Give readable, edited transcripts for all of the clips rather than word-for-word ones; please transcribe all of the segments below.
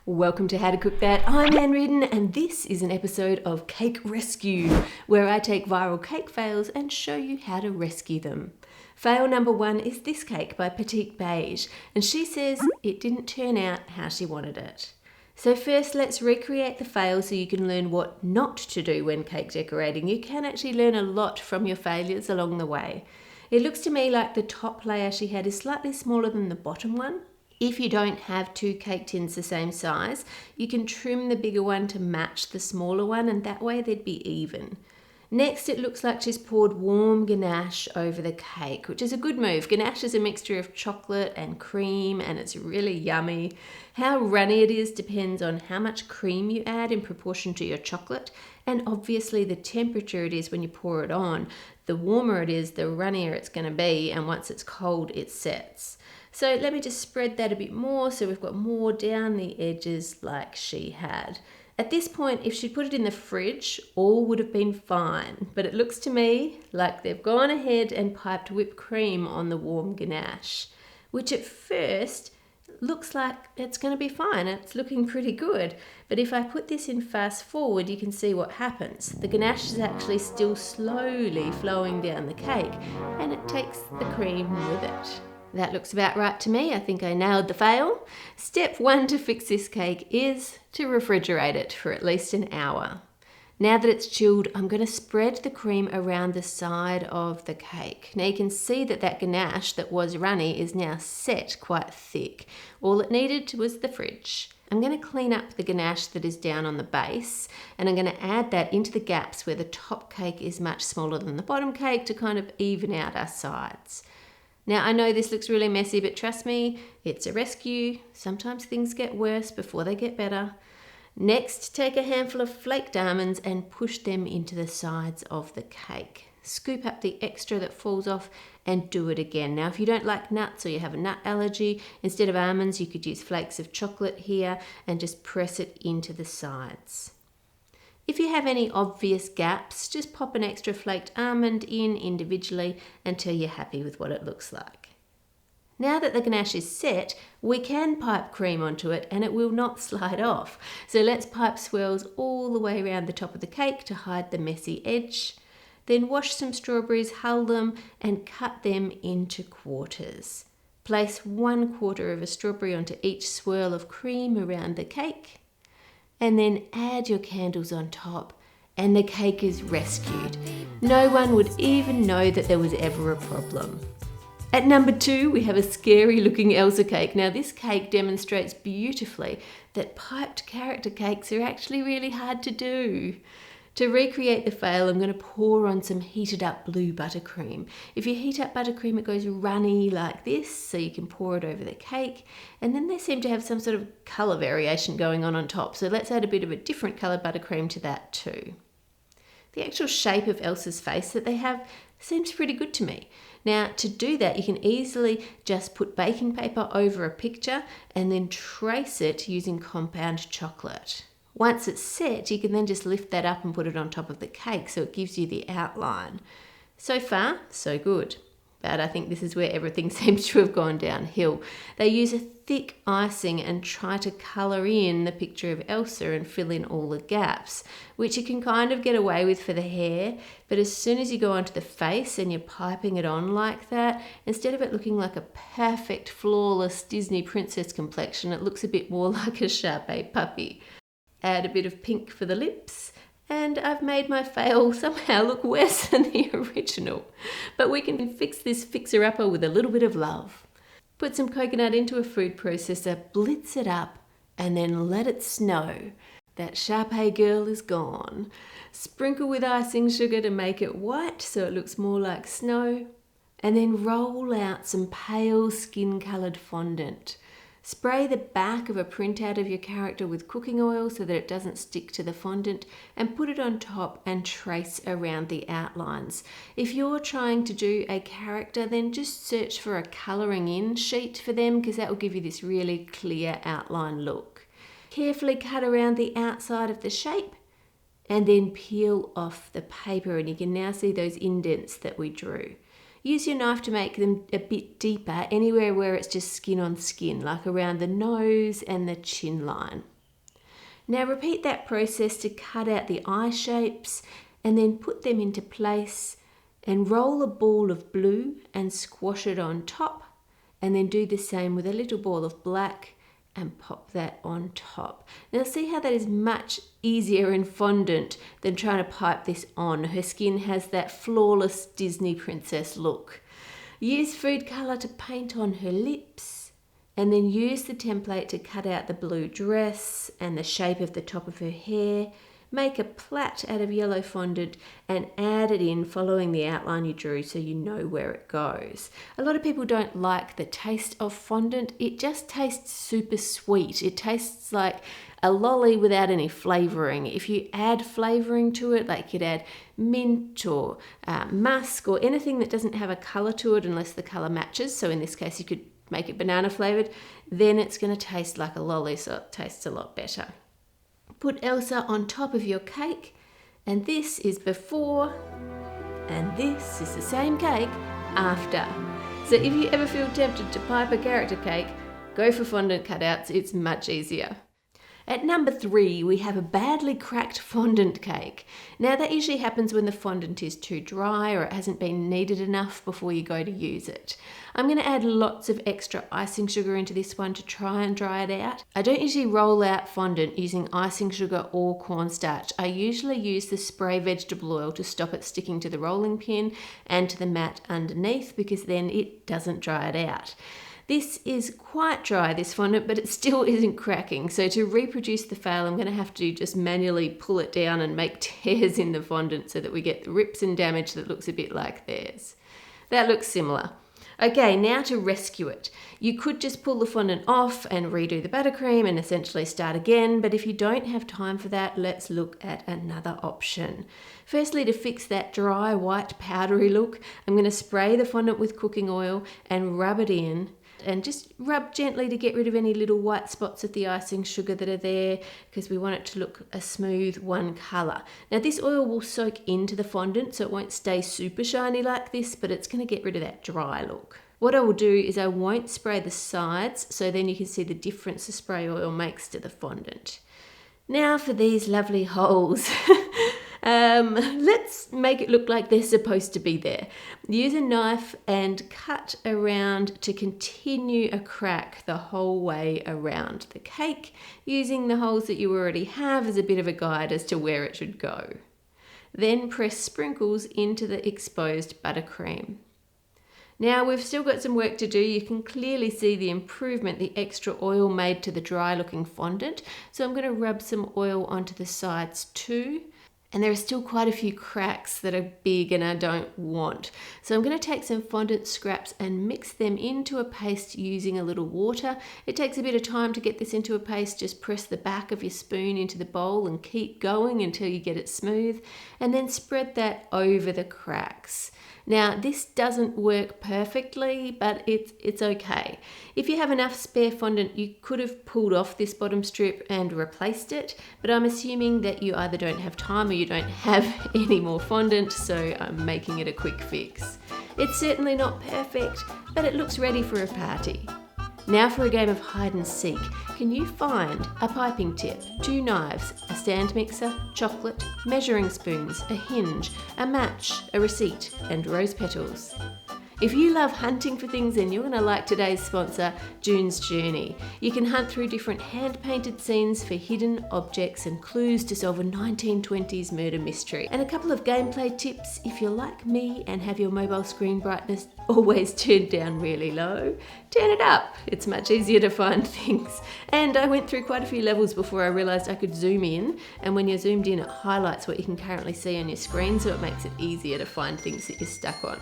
Welcome to How to Cook That. I'm Ann Reardon and this is an episode of Cake Rescue, where I take viral cake fails and show you how to rescue them. Fail number 1 is this cake by Petite Beige, and she says it didn't turn out how she wanted it. So first, let's recreate the fail so you can learn what not to do when cake decorating. You can actually learn a lot from your failures along the way. It looks to me like the top layer she had is slightly smaller than the bottom one. If you don't have 2 cake tins the same size, you can trim the bigger one to match the smaller one, and that way they'd be even. Next, it looks like she's poured warm ganache over the cake, which is a good move. Ganache is a mixture of chocolate and cream, and it's really yummy. How runny it is depends on how much cream you add in proportion to your chocolate, and obviously the temperature it is when you pour it on. The warmer it is, the runnier it's going to be, and once it's cold, it sets. So let me just spread that a bit more so we've got more down the edges like she had. At this point, if she'd put it in the fridge, all would have been fine. But it looks to me like they've gone ahead and piped whipped cream on the warm ganache, which at first looks like it's going to be fine. It's looking pretty good. But if I put this in fast forward, you can see what happens. The ganache is actually still slowly flowing down the cake, and it takes the cream with it. That looks about right to me. I think I nailed the fail. Step 1 to fix this cake is to refrigerate it for at least an hour. Now that it's chilled, I'm going to spread the cream around the side of the cake. Now you can see that ganache that was runny is now set quite thick. All it needed was the fridge. I'm going to clean up the ganache that is down on the base, and I'm going to add that into the gaps where the top cake is much smaller than the bottom cake to kind of even out our sides. Now, I know this looks really messy, but trust me, it's a rescue. Sometimes things get worse before they get better. Next, take a handful of flaked almonds and push them into the sides of the cake. Scoop up the extra that falls off and do it again. Now, if you don't like nuts or you have a nut allergy, instead of almonds, you could use flakes of chocolate here and just press it into the sides. If you have any obvious gaps, just pop an extra flaked almond in individually until you're happy with what it looks like. Now that the ganache is set, we can pipe cream onto it and it will not slide off. So let's pipe swirls all the way around the top of the cake to hide the messy edge. Then wash some strawberries, hull them and cut them into quarters. Place 1/4 of a strawberry onto each swirl of cream around the cake. And then add your candles on top and the cake is rescued. No one would even know that there was ever a problem. At number 2, we have a scary looking Elsa cake. Now this cake demonstrates beautifully that piped character cakes are actually really hard to do. To recreate the fail, I'm going to pour on some heated up blue buttercream. If you heat up buttercream, it goes runny like this, so you can pour it over the cake. And then they seem to have some sort of colour variation going on top. So let's add a bit of a different colour buttercream to that too. The actual shape of Elsa's face that they have seems pretty good to me. Now, to do that, you can easily just put baking paper over a picture and then trace it using compound chocolate. Once it's set, you can then just lift that up and put it on top of the cake so it gives you the outline. So far, so good. But I think this is where everything seems to have gone downhill. They use a thick icing and try to colour in the picture of Elsa and fill in all the gaps, which you can kind of get away with for the hair, but as soon as you go onto the face and you're piping it on like that, instead of it looking like a perfect, flawless Disney princess complexion, it looks a bit more like a Shar-Pei puppy. Add a bit of pink for the lips, and I've made my fail somehow look worse than the original. But we can fix this fixer-upper with a little bit of love. Put some coconut into a food processor, blitz it up, and then let it snow. That Shar-Pei girl is gone. Sprinkle with icing sugar to make it white so it looks more like snow, and then roll out some pale skin-coloured fondant. Spray the back of a printout of your character with cooking oil so that it doesn't stick to the fondant, and put it on top and trace around the outlines. If you're trying to do a character, then just search for a colouring in sheet for them, because that will give you this really clear outline look. Carefully cut around the outside of the shape and then peel off the paper, and you can now see those indents that we drew. Use your knife to make them a bit deeper anywhere where it's just skin on skin, like around the nose and the chin line. Now repeat that process to cut out the eye shapes and then put them into place and roll a ball of blue and squash it on top, and then do the same with a little ball of black and pop that on top. Now see how that is much easier in fondant than trying to pipe this on. Her skin has that flawless Disney princess look. Use food colour to paint on her lips, and then use the template to cut out the blue dress and the shape of the top of her hair. Make a plait out of yellow fondant and add it in following the outline you drew so you know where it goes. A lot of people don't like the taste of fondant. It just tastes super sweet. It tastes like a lolly without any flavouring. If you add flavouring to it, like you'd add mint or musk or anything that doesn't have a colour to it unless the colour matches, so in this case you could make it banana flavoured, then it's going to taste like a lolly, so it tastes a lot better. Put Elsa on top of your cake, and this is before, and this is the same cake after. So if you ever feel tempted to pipe a character cake, go for fondant cutouts, it's much easier. At number 3, we have a badly cracked fondant cake. Now that usually happens when the fondant is too dry or it hasn't been kneaded enough before you go to use it. I'm going to add lots of extra icing sugar into this one to try and dry it out. I don't usually roll out fondant using icing sugar or cornstarch. I usually use the spray vegetable oil to stop it sticking to the rolling pin and to the mat underneath, because then it doesn't dry it out. This is quite dry, this fondant, but it still isn't cracking. So to reproduce the fail, I'm going to have to just manually pull it down and make tears in the fondant so that we get the rips and damage that looks a bit like theirs. That looks similar. Okay, now to rescue it. You could just pull the fondant off and redo the buttercream and essentially start again, but if you don't have time for that, let's look at another option. Firstly, to fix that dry, white, powdery look, I'm going to spray the fondant with cooking oil and rub it in. And just rub gently to get rid of any little white spots of the icing sugar that are there, because we want it to look a smooth one colour. Now this oil will soak into the fondant, so it won't stay super shiny like this, but it's going to get rid of that dry look. What I will do is I won't spray the sides, so then you can see the difference the spray oil makes to the fondant. Now for these lovely holes. Let's make it look like they're supposed to be there. Use a knife and cut around to continue a crack the whole way around the cake, using the holes that you already have as a bit of a guide as to where it should go. Then press sprinkles into the exposed buttercream. Now we've still got some work to do. You can clearly see the improvement the extra oil made to the dry looking fondant. So I'm going to rub some oil onto the sides too. And there are still quite a few cracks that are big and I don't want. So I'm going to take some fondant scraps and mix them into a paste using a little water. It takes a bit of time to get this into a paste. Just press the back of your spoon into the bowl and keep going until you get it smooth, and then spread that over the cracks. Now this doesn't work perfectly, but it's okay. If you have enough spare fondant, you could have pulled off this bottom strip and replaced it, but I'm assuming that you either don't have time or you don't have any more fondant, so I'm making it a quick fix. It's certainly not perfect, but it looks ready for a party. Now for a game of hide and seek. Can you find a piping tip, 2 knives, a stand mixer, chocolate, measuring spoons, a hinge, a match, a receipt, and rose petals? If you love hunting for things, then you're going to like today's sponsor, June's Journey. You can hunt through different hand-painted scenes for hidden objects and clues to solve a 1920s murder mystery. And a couple of gameplay tips if you're like me and have your mobile screen brightness always turned down really low. Turn it up. It's much easier to find things. And I went through quite a few levels before I realised I could zoom in, and when you're zoomed in it highlights what you can currently see on your screen, so it makes it easier to find things that you're stuck on.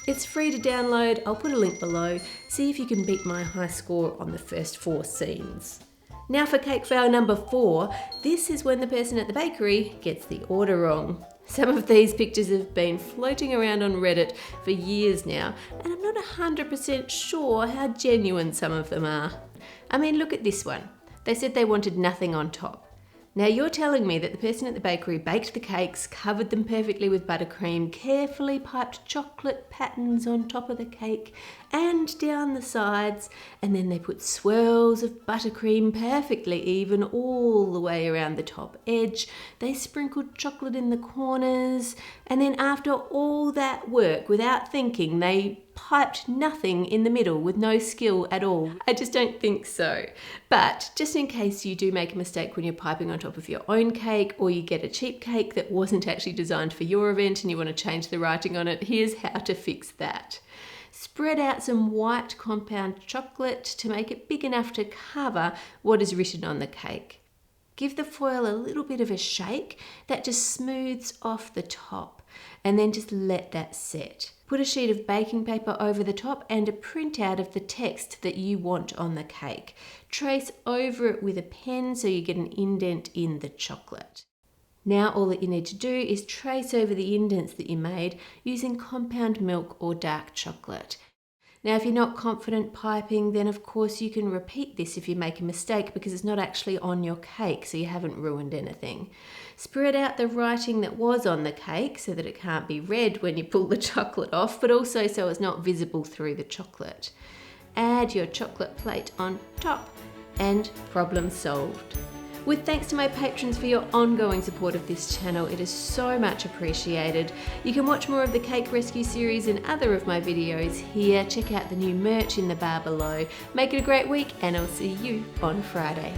It's free to download. I'll put a link below. See if you can beat my high score on the first 4 scenes. Now for cake fail number 4. This is when the person at the bakery gets the order wrong. Some of these pictures have been floating around on Reddit for years now, and I'm not 100% sure how genuine some of them are. I mean, look at this one. They said they wanted nothing on top. Now you're telling me that the person at the bakery baked the cakes, covered them perfectly with buttercream, carefully piped chocolate patterns on top of the cake, and down the sides, and then they put swirls of buttercream perfectly even all the way around the top edge. They sprinkled chocolate in the corners, and then after all that work, without thinking, they piped nothing in the middle with no skill at all. I just don't think so. But just in case you do make a mistake when you're piping on top of your own cake, or you get a cheap cake that wasn't actually designed for your event and you want to change the writing on it, here's how to fix that. Spread out some white compound chocolate to make it big enough to cover what is written on the cake. Give the foil a little bit of a shake, that just smooths off the top, and then just let that set. Put a sheet of baking paper over the top and a printout of the text that you want on the cake. Trace over it with a pen so you get an indent in the chocolate. Now all that you need to do is trace over the indents that you made using compound milk or dark chocolate. Now if you're not confident piping, then of course you can repeat this if you make a mistake, because it's not actually on your cake, so you haven't ruined anything. Spread out the writing that was on the cake so that it can't be read when you pull the chocolate off, but also so it's not visible through the chocolate. Add your chocolate plate on top and problem solved. With thanks to my patrons for your ongoing support of this channel, it is so much appreciated. You can watch more of the Cake Rescue series and other of my videos here. Check out the new merch in the bar below. Make it a great week, and I'll see you on Friday.